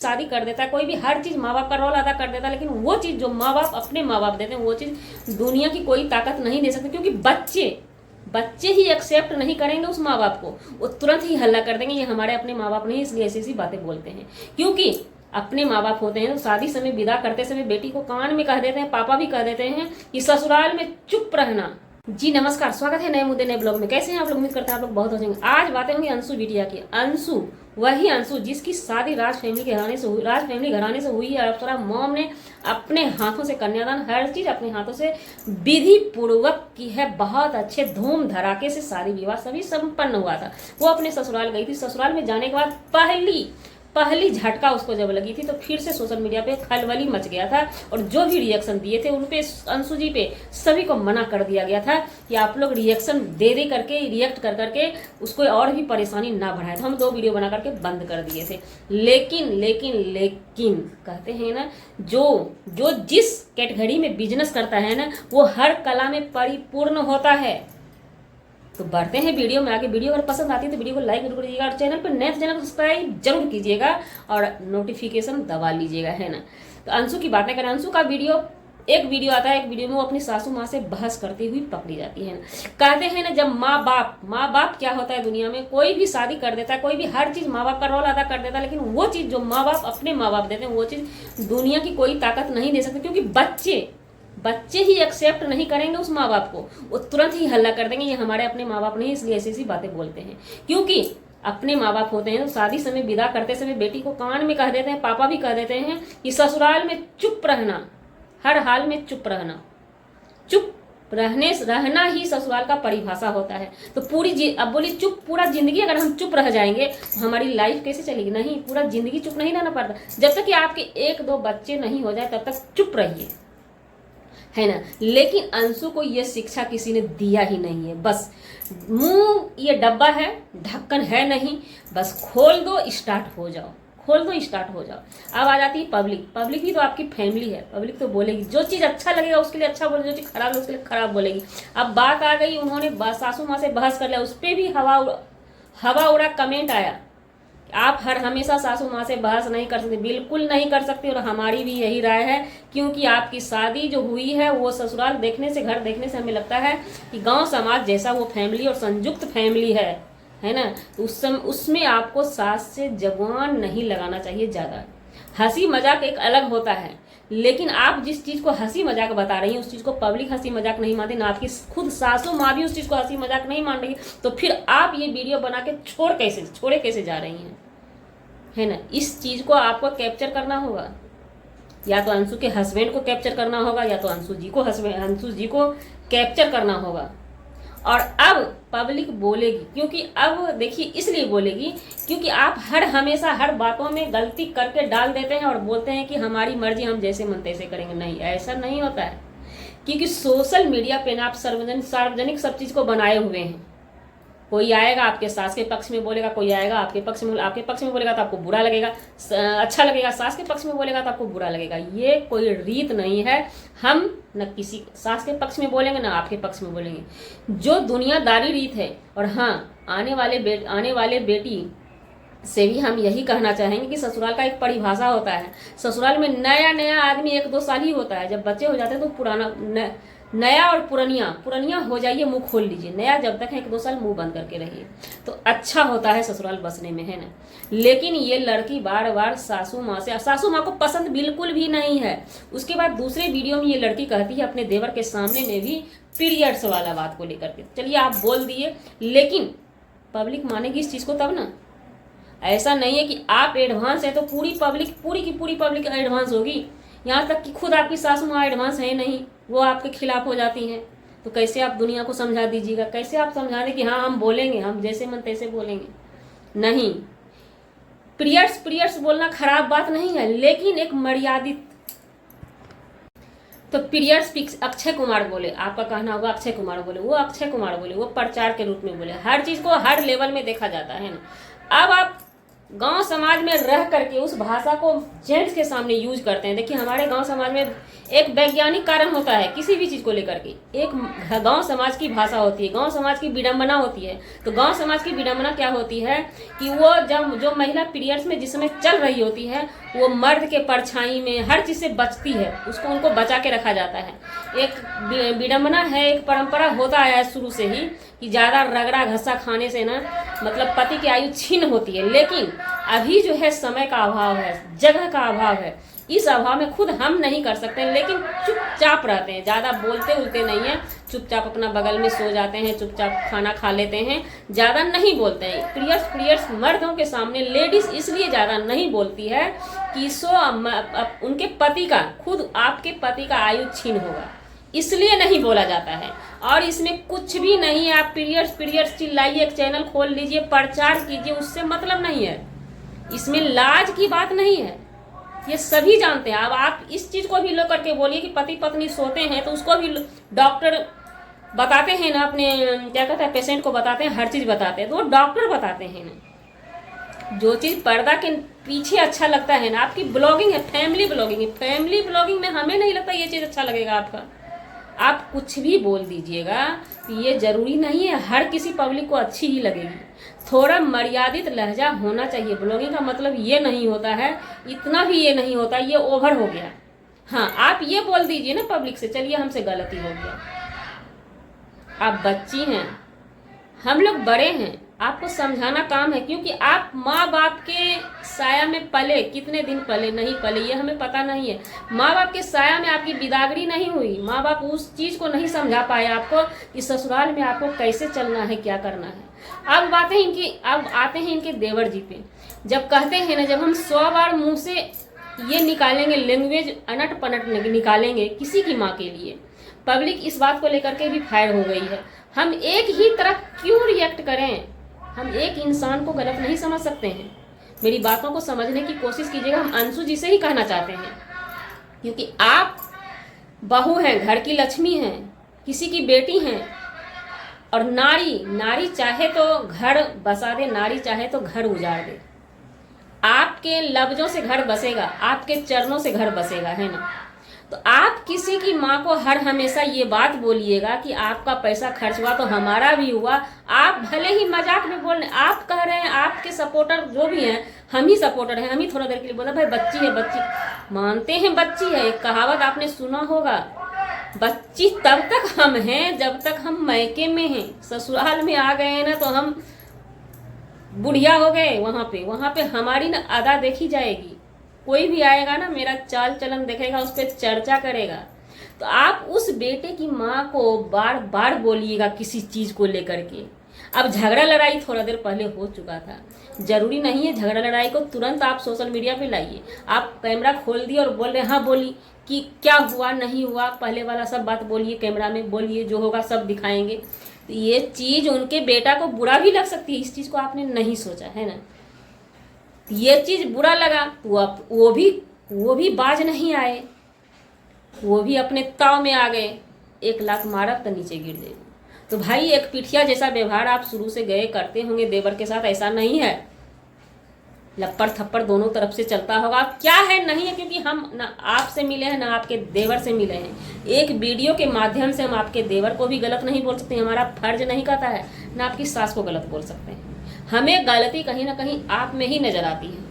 शादी कर देता है, कोई भी हर चीज़ माँ बाप का रोल अदा कर देता है, लेकिन वो चीज़ जो माँ बाप अपने माँ बाप देते हैं वो चीज़ दुनिया की कोई ताकत नहीं दे सकती, क्योंकि बच्चे ही एक्सेप्ट नहीं करेंगे उस माँ बाप को। वो तुरंत ही हल्ला कर देंगे ये हमारे अपने माँ बाप नहीं, इसलिए ऐसी ऐसी बातें बोलते हैं। क्योंकि अपने माँ बाप होते हैं तो शादी समय विदा करते समय बेटी को कान में कह देते हैं, पापा भी कह देते हैं कि ससुराल में चुप रहना। जी नमस्कार, स्वागत है नए मुद्दे नए ब्लॉग में। कैसे हैं आप लोग? उम्मीद करते हैं आप लोग बहुत अच्छे होंगे। आज बातें होंगी अंशु बिटिया की। अंशु, वही अंशु जिसकी शादी राज फैमिली घराने से हुई है। अप्सरा मॉम ने अपने हाथों से कन्यादान, हर चीज अपने हाथों से विधि पूर्वक की है। बहुत अच्छे धूम धड़ाके से शादी विवाह सभी संपन्न हुआ था। वो अपने ससुराल गई थी। ससुराल में जाने के बाद पहली झटका उसको जब लगी थी तो फिर से सोशल मीडिया पे खलबली मच गया था, और जो भी रिएक्शन दिए थे उनपे, अंशु जी पे सभी को मना कर दिया गया था कि आप लोग रिएक्शन दे करके, रिएक्ट कर करके उसको और भी परेशानी ना बढ़ाए। तो हम 2 वीडियो बना करके बंद कर दिए थे। लेकिन कहते हैं ना, जो जिस कैटेगरी में बिजनेस करता है ना, वो हर कला में परिपूर्ण होता है। तो बढ़ते हैं वीडियो में आगे। वीडियो अगर पसंद आती है तो वीडियो को लाइक जरूर कीजिएगा, और चैनल पर नए चैनल को सब्सक्राइब जरूर कीजिएगा और नोटिफिकेशन दबा लीजिएगा, है ना। तो अंशु की बातें करें। अंशु का एक वीडियो आता है, एक वीडियो में वो अपनी सासू माँ से बहस करती हुई पकड़ी जाती है ना। कहते हैं ना, जब माँ बाप क्या होता है दुनिया में, कोई भी शादी कर देता है, कोई भी हर चीज माँ बाप का रोल अदा कर देता है, लेकिन वो चीज जो माँ बाप अपने माँ बाप देते हैं वो चीज दुनिया की कोई ताकत नहीं दे सकती, क्योंकि बच्चे ही एक्सेप्ट नहीं करेंगे उस माँ बाप को। वो तुरंत ही हल्ला कर देंगे ये हमारे अपने माँ बाप नहीं, इसलिए ऐसी ऐसी बातें बोलते हैं। क्योंकि अपने माँ बाप होते हैं तो शादी समय विदा करते समय बेटी को कान में कह देते हैं, पापा भी कह देते हैं कि ससुराल में चुप रहना, हर हाल में चुप रहना। चुप रहना ही ससुराल का परिभाषा होता है। तो अब बोली चुप, पूरा जिंदगी अगर हम चुप रह जाएंगे तो हमारी लाइफ कैसे चलेगी? नहीं, पूरा जिंदगी चुप नहीं रहना पड़ता। जब तक कि आपके 1-2 बच्चे नहीं हो जाए तब तक चुप रहिए, है ना। लेकिन अंशु को यह शिक्षा किसी ने दिया ही नहीं है। बस मुंह ये डब्बा है, ढक्कन है नहीं, बस खोल दो स्टार्ट हो जाओ। अब आ जाती है पब्लिक भी तो आपकी फैमिली है। पब्लिक तो बोलेगी, जो चीज़ अच्छा लगेगा उसके लिए अच्छा बोलेगी, जो चीज़ खराब है उसके लिए खराब बोलेगी। अब बात आ गई, उन्होंने सासू माँ से बहस कर लिया, उस पर भी हवा उड़ा कमेंट आया। आप हमेशा सासू माँ से बहस नहीं कर सकते, बिल्कुल नहीं कर सकते, और हमारी भी यही राय है। क्योंकि आपकी शादी जो हुई है वो ससुराल देखने से, घर देखने से हमें लगता है कि गांव समाज जैसा वो फैमिली और संयुक्त फैमिली है ना। तो उसमें आपको सास से जबान नहीं लगाना चाहिए ज़्यादा। हंसी मजाक एक अलग होता है, लेकिन आप जिस चीज़ को हंसी मजाक बता रही हैं उस चीज़ को पब्लिक हंसी मजाक नहीं मानती, ना आपकी खुद सासू माँ भी उस चीज़ को हंसी मजाक नहीं मान रही। तो फिर आप ये वीडियो बना के छोड़े कैसे जा रही हैं, है ना। इस चीज़ को आपको कैप्चर करना होगा, या तो अंशु के हस्बैंड को कैप्चर करना होगा, या तो अंशु जी को कैप्चर करना होगा। और अब पब्लिक बोलेगी, क्योंकि अब देखिए इसलिए बोलेगी क्योंकि आप हमेशा हर बातों में गलती करके डाल देते हैं और बोलते हैं कि हमारी मर्जी, हम जैसे मन तैसे करेंगे। नहीं, ऐसा नहीं होता है। क्योंकि सोशल मीडिया पे ना आप सार्वजनिक सब चीज़ को बनाए हुए हैं। कोई आएगा आपके सास के पक्ष में बोलेगा, कोई आएगा आपके पक्ष में बोलेगा तो आपको बुरा लगेगा, अच्छा लगेगा। सास के पक्ष में बोलेगा तो आपको बुरा लगेगा। ये कोई रीत नहीं है। हम न किसी सास के पक्ष में बोलेंगे ना आपके पक्ष में बोलेंगे, जो दुनियादारी रीत है। और हाँ, आने वाले बेटी से भी हम यही कहना चाहेंगे कि ससुराल का एक परिभाषा होता है। ससुराल में नया आदमी 1-2 साल ही होता है। जब बच्चे हो जाते हैं तो नया और पुरानिया हो जाइए, मुंह खोल लीजिए। नया जब तक है 1-2 साल मुंह बंद करके रहिए, तो अच्छा होता है ससुराल बसने में, है ना। लेकिन ये लड़की बार सासू माँ को पसंद बिल्कुल भी नहीं है। उसके बाद दूसरे वीडियो में ये लड़की कहती है अपने देवर के सामने में भी पीरियड्स वाला बात को लेकर के। चलिए आप बोल दिए, लेकिन पब्लिक मानेगी इस चीज़ को तब ना। ऐसा नहीं है कि आप एडवांस है तो पूरी की पूरी पब्लिक एडवांस होगी। यहाँ तक कि खुद आपकी सासू माँ एडवांस है नहीं, वो आपके खिलाफ हो जाती हैं। तो कैसे आप दुनिया को समझा दीजिएगा? कैसे आप समझा दें कि हाँ हम बोलेंगे, हम जैसे मन तैसे बोलेंगे? नहीं, पीरियड्स बोलना खराब बात नहीं है, लेकिन एक मर्यादित। तो पीरियड्स अक्षय कुमार बोले, आपका कहना होगा अक्षय कुमार बोले, वो प्रचार के रूप में बोले। हर चीज़ को हर लेवल में देखा जाता है ना। अब आप गांव समाज में रह करके उस भाषा को जेंट्स के सामने यूज करते हैं। देखिए हमारे गांव समाज में एक वैज्ञानिक कारण होता है किसी भी चीज को लेकर के। एक गांव समाज की भाषा होती है, गांव समाज की विडंबना होती है। तो गांव समाज की विडंबना क्या होती है कि वो जब जो महिला पीरियड्स में जिस समय चल रही होती है वो मर्द के परछाई में हर चीज से बचती है, उसको उनको बचा के रखा जाता है। एक विडंबना है, एक परंपरा होता आया है शुरू से ही कि ज़्यादा रगड़ा घसा खाने से ना मतलब पति की आयु छीन होती है। लेकिन अभी जो है समय का अभाव है, जगह का अभाव है, इस अभाव में खुद हम नहीं कर सकते, लेकिन चुपचाप रहते हैं, ज़्यादा बोलते उलते नहीं हैं, चुपचाप अपना बगल में सो जाते हैं, चुपचाप खाना खा लेते हैं, ज़्यादा नहीं बोलते हैं। पीरियड्स मर्दों के सामने लेडीज़ इसलिए ज़्यादा नहीं बोलती है कि उनके पति का, खुद आपके पति का आयु छीन होगा, इसलिए नहीं बोला जाता है। और इसमें कुछ भी नहीं है। आप पीरियड्स चिल्लाइए, एक चैनल खोल लीजिए, प्रचार कीजिए, उससे मतलब नहीं है। इसमें लाज की बात नहीं है, ये सभी जानते हैं। अब आप इस चीज को भी लो करके बोलिए कि पति पत्नी सोते हैं, तो उसको भी डॉक्टर बताते हैं ना, अपने क्या कहते हैं पेशेंट को बताते हैं, हर चीज बताते हैं, तो वो डॉक्टर बताते हैं ना। जो चीज पर्दा के पीछे अच्छा लगता है ना, आपकी ब्लॉगिंग है, फैमिली ब्लॉगिंग है, फैमिली ब्लॉगिंग में हमें नहीं लगता ये चीज अच्छा लगेगा आपका। आप कुछ भी बोल दीजिएगा, ये जरूरी नहीं है हर किसी पब्लिक को अच्छी ही लगेगी। थोड़ा मर्यादित लहजा होना चाहिए। ब्लॉगिंग का मतलब ये नहीं होता है, इतना भी ये नहीं होता, ये ओवर हो गया। हाँ, आप ये बोल दीजिए ना पब्लिक से, चलिए हमसे गलती हो गया, आप बच्ची हैं, हम लोग बड़े हैं, आपको समझाना काम है। क्योंकि आप माँ बाप के साया में पले, कितने दिन पले नहीं पले ये हमें पता नहीं है। माँ बाप के साया में आपकी बिदागरी नहीं हुई, माँ बाप उस चीज़ को नहीं समझा पाए आपको कि ससुराल में आपको कैसे चलना है, क्या करना है। अब आते हैं इनके देवर जी पे। जब कहते हैं ना, जब हम 100 बार मुँह से ये निकालेंगे, लैंग्वेज अनट पनट निकालेंगे किसी की माँ के लिए, पब्लिक इस बात को लेकर के भी फायर हो गई है। हम एक ही तरफ क्यों रिएक्ट करें? हम एक इंसान को गलत नहीं समझ सकते हैं। मेरी बातों को समझने की कोशिश कीजिएगा। हम अंशु जी से ही कहना चाहते हैं, क्योंकि आप बहू हैं, घर की लक्ष्मी हैं, किसी की बेटी हैं। और नारी चाहे तो घर बसा दे, नारी चाहे तो घर उजाड़ दे। आपके लफ्जों से घर बसेगा, आपके चरणों से घर बसेगा, है ना। तो आप किसी की माँ को हर हमेशा ये बात बोलिएगा कि आपका पैसा खर्च हुआ तो हमारा भी हुआ। आप भले ही मजाक में बोल रहे हैं, आप कह रहे हैं, आपके सपोर्टर जो भी हैं, हम ही सपोर्टर हैं, हम ही थोड़ा देर के लिए बोला भाई बच्ची है, बच्ची मानते हैं, बच्ची है। एक कहावत आपने सुना होगा, बच्ची तब तक हम हैं जब तक हम मैके में हैं। ससुराल में आ गए हैं ना तो हम बुढ़िया हो गए। वहाँ पे हमारी ना अदा देखी जाएगी। कोई भी आएगा ना, मेरा चाल चलन देखेगा, उस पर चर्चा करेगा। तो आप उस बेटे की माँ को बार बार बोलिएगा किसी चीज़ को लेकर के। अब झगड़ा लड़ाई थोड़ा देर पहले हो चुका था, जरूरी नहीं है झगड़ा लड़ाई को तुरंत आप सोशल मीडिया पे लाइए। आप कैमरा खोल दिए और बोल रहे हैं, हाँ बोली कि क्या हुआ नहीं हुआ, पहले वाला सब बात बोलिए, कैमरा में बोलिए, जो होगा सब दिखाएंगे। तो ये चीज़ उनके बेटा को बुरा भी लग सकती है, इस चीज़ को आपने नहीं सोचा है ना। ये चीज़ बुरा लगा तो वो भी बाज नहीं आए, वो भी अपने ताव में आ गए। 1 लाख मारब तो नीचे गिर जाएगी। तो भाई एक पिठिया जैसा व्यवहार आप शुरू से गए करते होंगे देवर के साथ, ऐसा नहीं है, लप्पड़ थप्पड़ दोनों तरफ से चलता होगा। क्या है नहीं है, क्योंकि हम ना आपसे मिले हैं ना आपके देवर से मिले हैं। एक वीडियो के माध्यम से हम आपके देवर को भी गलत नहीं बोल सकते, हमारा फर्ज नहीं करता है, ना आपकी सास को गलत बोल सकते हैं। हमें गलती कहीं ना कहीं आप में ही नजर आती है।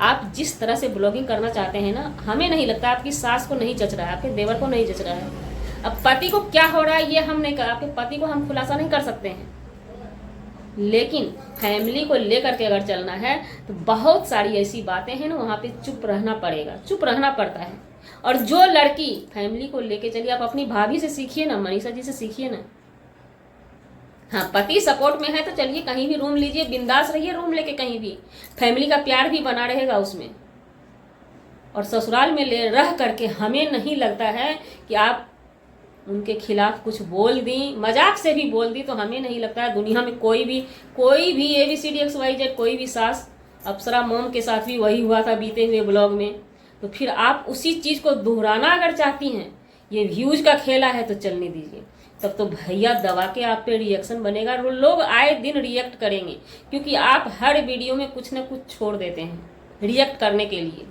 आप जिस तरह से ब्लॉगिंग करना चाहते हैं ना, हमें नहीं लगता आपकी सास को नहीं जच रहा है, आपके देवर को नहीं जच रहा है। अब पति को क्या हो रहा है ये हम नहीं कर, आपके पति को हम खुलासा नहीं कर सकते हैं, लेकिन फैमिली को लेकर के अगर चलना है तो बहुत सारी ऐसी बातें हैं ना, वहाँ पे चुप रहना पड़ेगा, चुप रहना पड़ता है। और जो लड़की फैमिली को लेके चलिए, आप अपनी भाभी से सीखिए ना, मनीषा जी से सीखिए ना। हाँ, पति सपोर्ट में है तो चलिए कहीं भी रूम लीजिए, बिंदास रहिए रूम लेके कहीं भी, फैमिली का प्यार भी बना रहेगा उसमें। और ससुराल में ले रह करके हमें नहीं लगता है कि आप उनके खिलाफ कुछ बोल दी, मजाक से भी बोल दी, तो हमें नहीं लगता है दुनिया में कोई भी ABCDXYZ कोई भी सास, अप्सरा मोम के साथ भी वही हुआ था बीते हुए ब्लॉग में। तो फिर आप उसी चीज़ को दोहराना अगर चाहती हैं, ये व्यूज का खेला है तो चलने दीजिए। तब तो भैया दवा के आप पे रिएक्शन बनेगा। लोग आए दिन रिएक्ट करेंगे, क्योंकि आप हर वीडियो में कुछ ना कुछ छोड़ देते हैं रिएक्ट करने के लिए,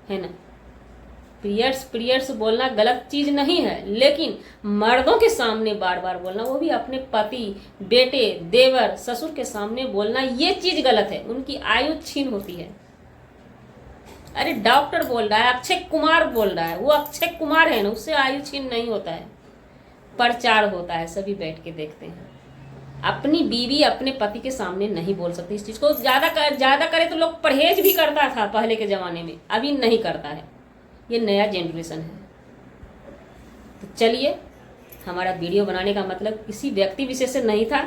है ना। पीरियड्स बोलना गलत चीज नहीं है, लेकिन मर्दों के सामने बार बार बोलना, वो भी अपने पति, बेटे, देवर, ससुर के सामने बोलना, ये चीज गलत है। उनकी आयु छीन होती है। अरे डॉक्टर बोल रहा है, अक्षय कुमार बोल रहा है, वो अक्षय कुमार है ना, उससे आयु छीन नहीं होता है, प्रचार होता है, सभी बैठ के देखते हैं। अपनी बीवी अपने पति के सामने नहीं बोल सकती इस चीज को। ज्यादा करे तो लोग परहेज भी करता था पहले के जमाने में, अभी नहीं करता है, ये नया जनरेशन है। तो चलिए, हमारा वीडियो बनाने का मतलब किसी व्यक्ति विशेष से नहीं था।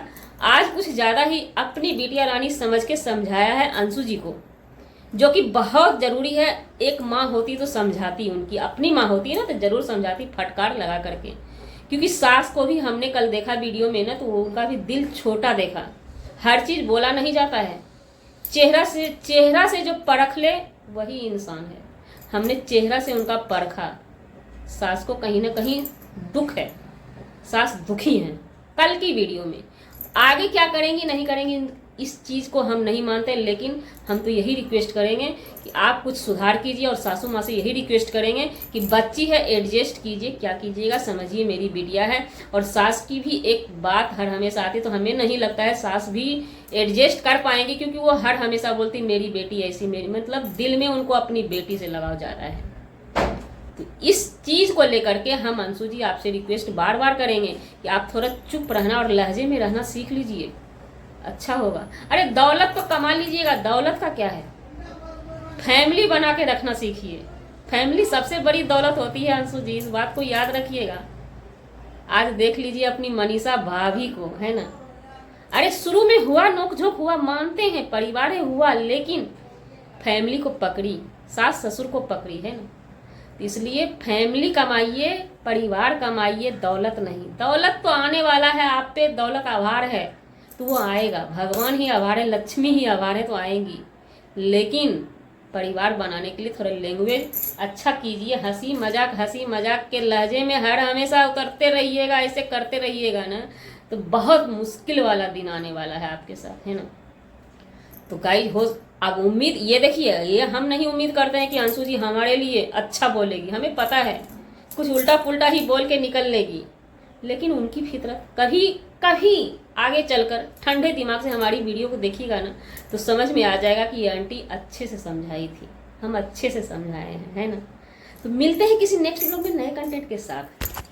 आज कुछ ज़्यादा ही अपनी बिटिया रानी समझ के समझाया है अंशु जी को, जो कि बहुत ज़रूरी है। एक माँ होती तो समझाती, उनकी अपनी माँ होती है ना तो ज़रूर समझाती, फटकार लगा करके। क्योंकि सास को भी हमने कल देखा वीडियो में ना, तो उनका भी दिल छोटा देखा। हर चीज़ बोला नहीं जाता है, चेहरा से जो परख ले वही इंसान है। हमने चेहरा से उनका परखा। सास को कहीं ना कहीं दुख है, सास दुखी हैं। कल की वीडियो में आगे क्या करेंगी नहीं करेंगी इस चीज़ को हम नहीं मानते, लेकिन हम तो यही रिक्वेस्ट करेंगे कि आप कुछ सुधार कीजिए, और सासू माँ से यही रिक्वेस्ट करेंगे कि बच्ची है, एडजस्ट कीजिए, क्या कीजिएगा समझिए, मेरी बिटिया है। और सास की भी एक बात हर हमेशा आती, तो हमें नहीं लगता है सास भी एडजस्ट कर पाएंगे, क्योंकि वो हर हमेशा बोलती मेरी बेटी ऐसी, मेरी, मतलब दिल में उनको अपनी बेटी से लगाव जा रहा है। तो इस चीज़ को लेकर के हम अंशु जी आपसे रिक्वेस्ट बार बार करेंगे कि आप थोड़ा चुप रहना और लहजे में रहना सीख लीजिए, अच्छा होगा। अरे दौलत तो कमा लीजिएगा, दौलत का क्या है, फैमिली बना के रखना सीखिए। फैमिली सबसे बड़ी दौलत होती है अंशु जी, इस बात को याद रखिएगा। आज देख लीजिए अपनी मनीषा भाभी को, है ना। अरे शुरू में हुआ नोकझोंक हुआ, मानते हैं परिवार हुआ, लेकिन फैमिली को पकड़ी, सास ससुर को पकड़ी, है ना। इसलिए फैमिली कमाइए, परिवार कमाइए, दौलत नहीं। दौलत तो आने वाला है, आप पे दौलत आभार है तो वो आएगा, भगवान ही आभार है, लक्ष्मी ही आभार है, तो आएंगी। लेकिन परिवार बनाने के लिए थोड़ा लैंग्वेज अच्छा कीजिए, हंसी मजाक के लहजे में हर हमेशा उतरते रहिएगा, ऐसे करते रहिएगा ना तो बहुत मुश्किल वाला दिन आने वाला है आपके साथ, है ना। तो गाइस हो, अब उम्मीद ये देखिए, ये हम नहीं उम्मीद करते हैं कि अंशु जी हमारे लिए अच्छा बोलेगी, हमें पता है कुछ उल्टा पुल्टा ही बोल के निकल लेगी, लेकिन उनकी फितरत कभी आगे चलकर ठंडे दिमाग से हमारी वीडियो को देखिएगा ना तो समझ में आ जाएगा कि ये आंटी अच्छे से समझाई थी, हम अच्छे से समझाए हैं, है ना। तो मिलते हैं किसी नेक्स्ट व्लॉग में नए कंटेंट के साथ।